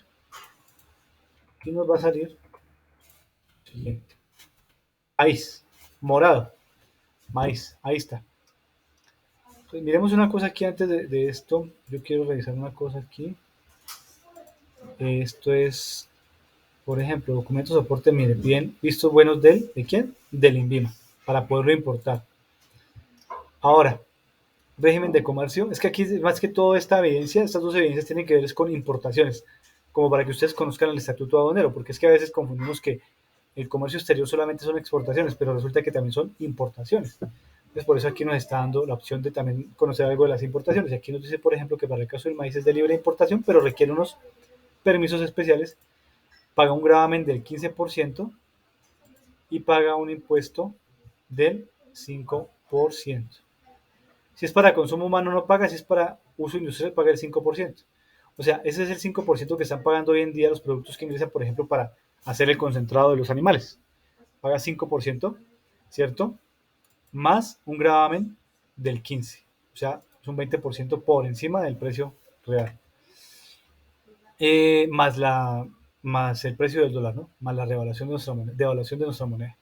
y nos va a salir siguiente. Maíz, morado, maíz, ahí está. Entonces, miremos una cosa aquí antes de esto. Yo quiero revisar una cosa aquí. Esto es, por ejemplo, documento soporte, mire, bien, vistos buenos ¿de quién? Del INVIMA, para poderlo importar. Ahora, régimen de comercio, es que aquí más que todo esta evidencia, estas dos evidencias tienen que ver con importaciones, como para que ustedes conozcan el estatuto aduanero, porque es que a veces confundimos que el comercio exterior solamente son exportaciones, pero resulta que también son importaciones. Entonces, por eso aquí nos está dando la opción de también conocer algo de las importaciones. Y aquí nos dice, por ejemplo, que para el caso del maíz es de libre importación, pero requiere unos permisos especiales, paga un gravamen del 15% y paga un impuesto del 5%. Si es para consumo humano no paga, si es para uso industrial paga el 5%. O sea, ese es el 5% que están pagando hoy en día los productos que ingresan, por ejemplo, para hacer el concentrado de los animales. Paga 5%, ¿cierto? Más un gravamen del 15%. O sea, es un 20% por encima del precio real. Más, más el precio del dólar, ¿no? Más la devaluación de nuestra moneda.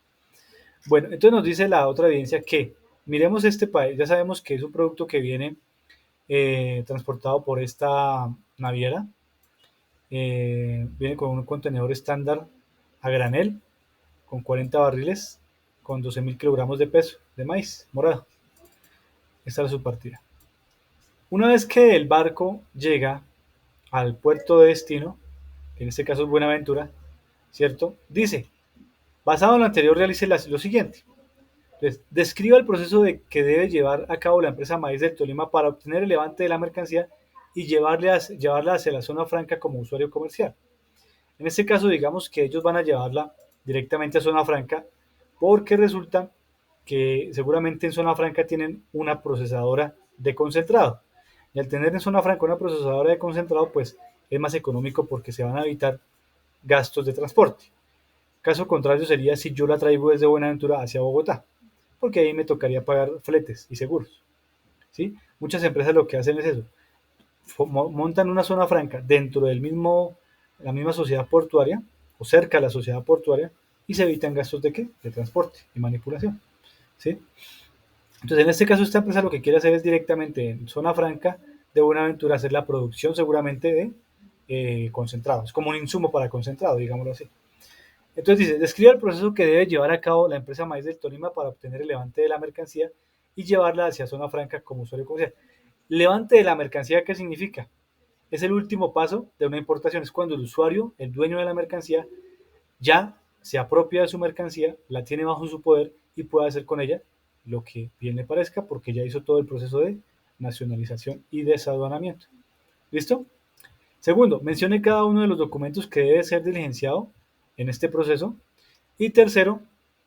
Bueno, entonces nos dice la otra evidencia que miremos este país, ya sabemos que es un producto que viene transportado por esta naviera. Viene con un contenedor estándar a granel, con 40 barriles, con 12.000 kilogramos de peso de maíz morado. Esta es su partida. Una vez que el barco llega al puerto de destino, que en este caso es Buenaventura, ¿cierto? Dice, basado en lo anterior, realice lo siguiente. Entonces, describa el proceso que debe llevar a cabo la empresa Maíz del Tolima para obtener el levante de la mercancía y llevarla hacia la zona franca como usuario comercial. En este caso, digamos que ellos van a llevarla directamente a zona franca porque resulta que seguramente en zona franca tienen una procesadora de concentrado. Y al tener en zona franca una procesadora de concentrado, pues es más económico porque se van a evitar gastos de transporte. Caso contrario sería si yo la traigo desde Buenaventura hacia Bogotá, porque ahí me tocaría pagar fletes y seguros. ¿Sí? Muchas empresas lo que hacen es eso, montan una zona franca dentro del mismo, la misma sociedad portuaria o cerca de la sociedad portuaria y se evitan gastos de qué? De transporte y manipulación. ¿Sí? Entonces, en este caso, esta empresa lo que quiere hacer es directamente en zona franca de Buenaventura hacer la producción seguramente de concentrados, como un insumo para concentrado, digámoslo así. Entonces dice, describe el proceso que debe llevar a cabo la empresa Maíz del Tolima para obtener el levante de la mercancía y llevarla hacia zona franca como usuario comercial. Levante de la mercancía, ¿qué significa? Es el último paso de una importación, es cuando el usuario, el dueño de la mercancía, ya se apropia de su mercancía, la tiene bajo su poder y puede hacer con ella lo que bien le parezca porque ya hizo todo el proceso de nacionalización y desaduanamiento. ¿Listo? Segundo, mencione cada uno de los documentos que debe ser diligenciado en este proceso. Y tercero,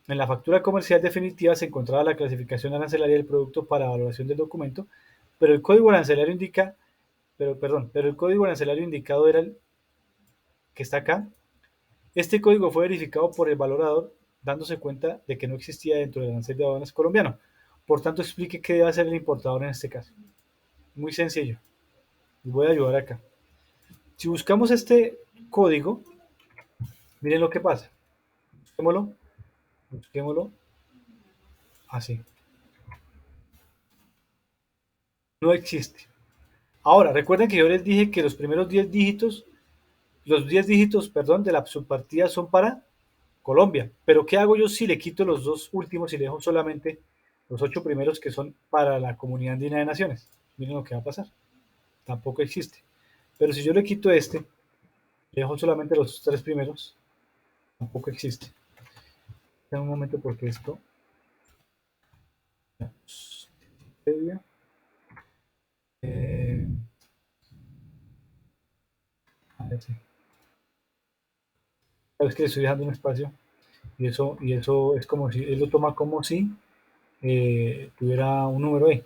en la factura comercial definitiva se encontraba la clasificación arancelaria del producto para valoración del documento, pero el código arancelario indica, pero el código arancelario indicado era el que está acá. Este código fue verificado por el valorador dándose cuenta de que no existía dentro del arancel de aduanas colombiano. Por tanto, explique qué debe hacer el importador en este caso. Muy sencillo. Les voy a ayudar acá. Si buscamos este código, miren lo que pasa. Busquémoslo, busquémoslo así. No existe. Ahora, recuerden que yo les dije que los primeros 10 dígitos, los 10 dígitos, perdón, de la subpartida son para Colombia. Pero ¿qué hago yo si le quito los dos últimos y le dejo solamente los 8 primeros que son para la Comunidad Andina de Naciones? Miren lo que va a pasar. Tampoco existe. Pero si yo le quito este, le dejo solamente los 3 primeros, tampoco existe. En un momento porque esto... Eh, a ver, sí. Es que le estoy dejando un espacio y eso es como si él lo toma como si tuviera un número E.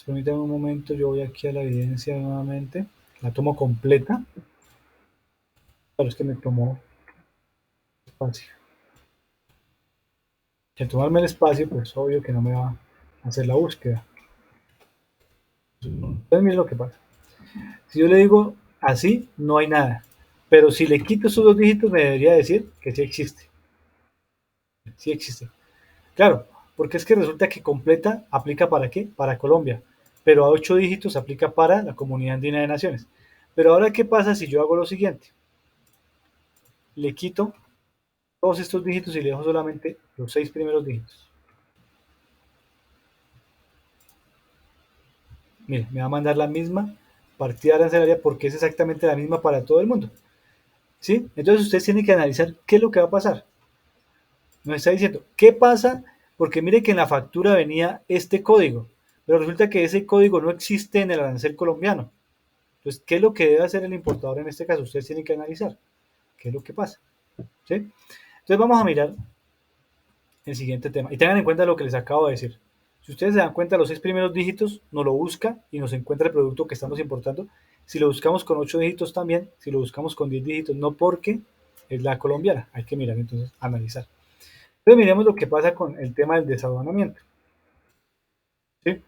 Permítanme un momento, yo voy aquí a la evidencia nuevamente, la tomo completa, pero es que me tomó espacio. Y al tomarme el espacio, pues obvio que no me va a hacer la búsqueda. Entonces miren lo que pasa. Si yo le digo así, no hay nada. Pero si le quito esos dos dígitos, me debería decir que sí existe. Sí existe. Claro, porque es que resulta que completa aplica para qué? Para Colombia. Pero a 8 dígitos aplica para la Comunidad Andina de Naciones. Pero ahora, ¿qué pasa si yo hago lo siguiente? Le quito todos estos dígitos y le dejo solamente los 6 primeros dígitos. Mire, me va a mandar la misma partida arancelaria porque es exactamente la misma para todo el mundo. ¿Sí? Entonces ustedes tienen que analizar qué es lo que va a pasar. Nos está diciendo, ¿qué pasa? Porque mire que en la factura venía este código, pero resulta que ese código no existe en el arancel colombiano. Entonces, ¿qué es lo que debe hacer el importador en este caso? Ustedes tienen que analizar qué es lo que pasa. ¿Sí? Entonces vamos a mirar el siguiente tema. Y tengan en cuenta lo que les acabo de decir. Si ustedes se dan cuenta, los 6 primeros dígitos nos lo busca y nos encuentra el producto que estamos importando. Si lo buscamos con 8 dígitos también, si lo buscamos con 10 dígitos, no porque es la colombiana. Hay que mirar entonces, analizar. Entonces miremos lo que pasa con el tema del desaduanamiento. ¿Sí?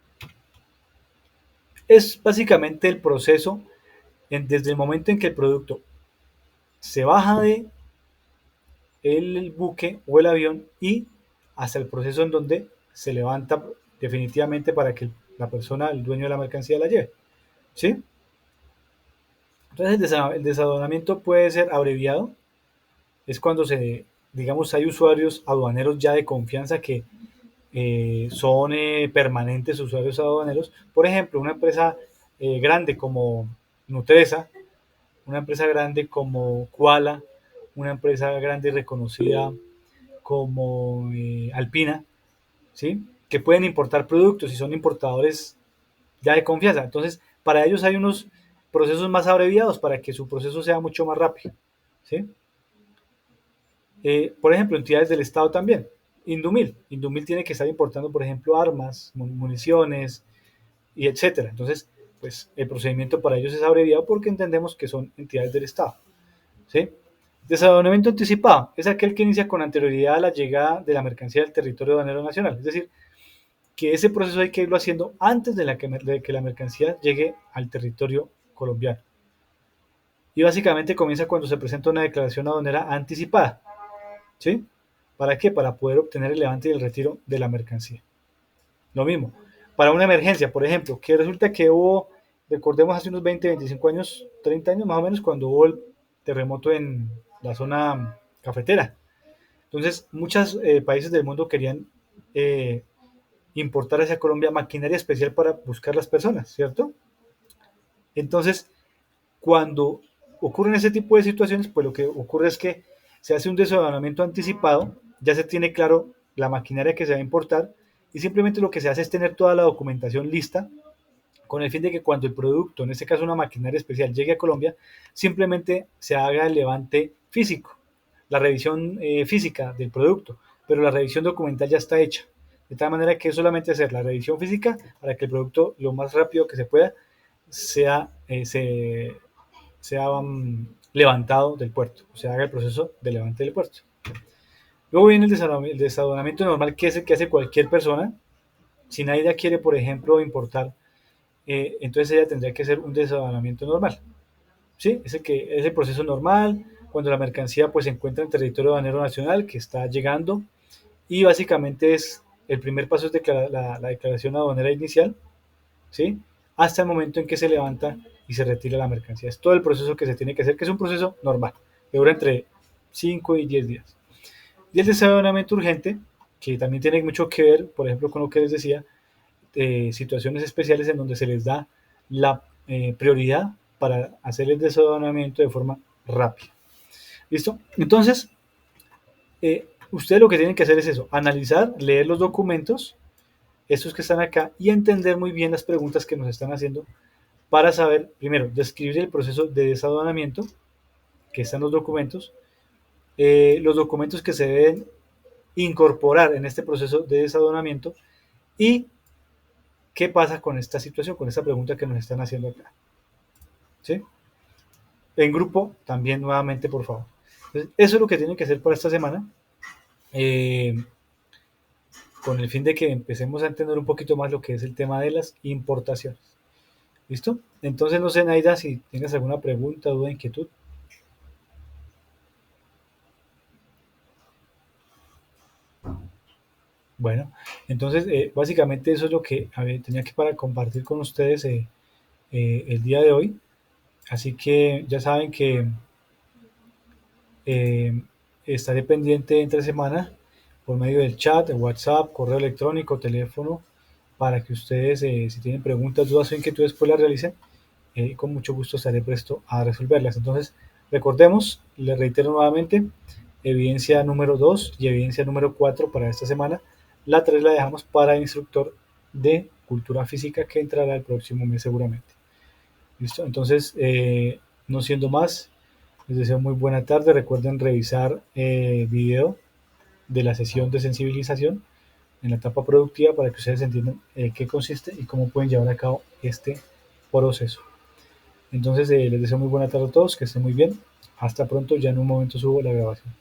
Es básicamente el proceso desde el momento en que el producto se baja de el buque o el avión y hasta el proceso en donde se levanta definitivamente para que la persona, el dueño de la mercancía la lleve. ¿Sí? Entonces el desaduanamiento puede ser abreviado, es cuando digamos, hay usuarios aduaneros ya de confianza que son permanentes usuarios aduaneros. Por ejemplo, una empresa grande como Nutresa, una empresa grande como Koala, una empresa grande y reconocida como Alpina, ¿sí? Que pueden importar productos y son importadores ya de confianza. Entonces, para ellos hay unos procesos más abreviados para que su proceso sea mucho más rápido, ¿sí? Por ejemplo, entidades del Estado también. Indumil. Indumil tiene que estar importando, por ejemplo, armas, municiones y etcétera. Entonces, pues el procedimiento para ellos es abreviado porque entendemos que son entidades del Estado. ¿Sí? Desaduanamiento anticipado es aquel que inicia con anterioridad a la llegada de la mercancía del territorio aduanero nacional. Es decir, que ese proceso hay que irlo haciendo antes de que la mercancía llegue al territorio colombiano. Y básicamente comienza cuando se presenta una declaración aduanera anticipada. ¿Sí? ¿Para qué? Para poder obtener el levante y el retiro de la mercancía. Lo mismo, para una emergencia, por ejemplo, que resulta que hubo, recordemos hace unos 20, 25 años, 30 años más o menos, cuando hubo el terremoto en la zona cafetera. Entonces, muchos países del mundo querían eh, importar hacia Colombia maquinaria especial para buscar las personas, ¿cierto? Entonces, cuando ocurren ese tipo de situaciones, pues lo que ocurre es que se hace un desaduanamiento anticipado, ya se tiene claro la maquinaria que se va a importar y simplemente lo que se hace es tener toda la documentación lista con el fin de que cuando el producto, en este caso una maquinaria especial, llegue a Colombia, simplemente se haga el levante físico, la revisión física del producto, pero la revisión documental ya está hecha. De tal manera que es solamente hacer la revisión física para que el producto lo más rápido que se pueda sea, sea levantado del puerto, o sea, haga el proceso de levante del puerto. Luego viene el desaduanamiento normal, que es el que hace cualquier persona. Si nadie quiere, por ejemplo, importar, entonces ella tendría que hacer un desaduanamiento normal. ¿Sí? Es el proceso normal, cuando la mercancía pues, se encuentra en territorio aduanero nacional, que está llegando, y básicamente es el primer paso es la declaración aduanera inicial, ¿sí? Hasta el momento en que se levanta y se retira la mercancía. Es todo el proceso que se tiene que hacer, que es un proceso normal, que dura entre 5 y 10 días. Y el desaduanamiento urgente, que también tiene mucho que ver, por ejemplo, con lo que les decía, situaciones especiales en donde se les da la prioridad para hacer el desaduanamiento de forma rápida. ¿Listo? Entonces, ustedes lo que tienen que hacer es eso, analizar, leer los documentos, estos que están acá, y entender muy bien las preguntas que nos están haciendo para saber, primero, describir el proceso de desaduanamiento que están los documentos que se deben incorporar en este proceso de desaduanamiento y qué pasa con esta situación, con esta pregunta que nos están haciendo acá. ¿Sí? En grupo también nuevamente, por favor. Entonces, eso es lo que tienen que hacer para esta semana, eh, con el fin de que empecemos a entender un poquito más lo que es el tema de las importaciones. ¿Listo? Entonces, no sé, Naida, si tienes alguna pregunta, duda, inquietud. Bueno, entonces, básicamente eso es lo que tenía que para compartir con ustedes el día de hoy. Así que ya saben que eh, estaré pendiente entre semana por medio del chat, de WhatsApp, correo electrónico, teléfono, para que ustedes, si tienen preguntas, dudas o inquietudes, pues las realicen. Con mucho gusto estaré presto a resolverlas. Entonces, recordemos, les reitero nuevamente, evidencia número 2 y evidencia número 4 para esta semana. La 3 la dejamos para el instructor de cultura física que entrará el próximo mes seguramente. ¿Listo? Entonces, no siendo más, les deseo muy buena tarde. Recuerden revisar el video de la sesión de sensibilización en la etapa productiva para que ustedes entiendan qué consiste y cómo pueden llevar a cabo este proceso. Entonces, les deseo muy buena tarde a todos, que estén muy bien. Hasta pronto, ya en un momento subo la grabación.